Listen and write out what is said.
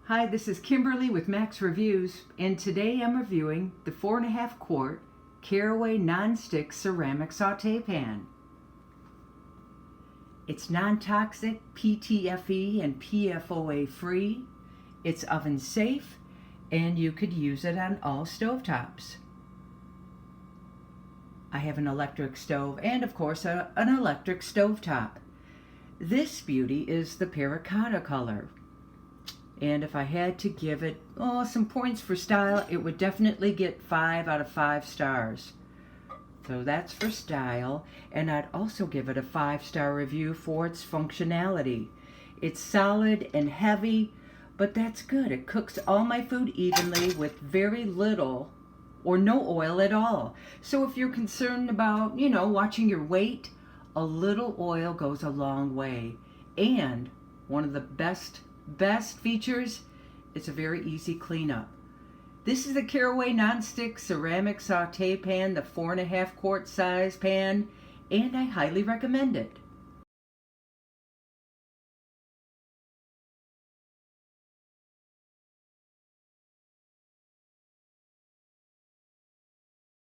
Hi, this is Kimberly with Max Reviews, and today I'm reviewing the 4.5 quart Caraway Nonstick ceramic saute pan. It's non-toxic, PTFE and PFOA free, it's oven safe, and you could use it on all stovetops. I have an electric stove and of course an electric stovetop. This beauty is the terracotta color. And if I had to give it some points for style, it would definitely get 5 out of 5 stars. So that's for style, and I'd also give it a 5-star review for its functionality. It's solid and heavy, but that's good. It cooks all my food evenly with very little or no oil at all. So if you're concerned about, watching your weight, a little oil goes a long way. And one of the best features, it's a very easy cleanup. This is the Caraway Nonstick ceramic saute pan, the 4.5 quart size pan, and I highly recommend it.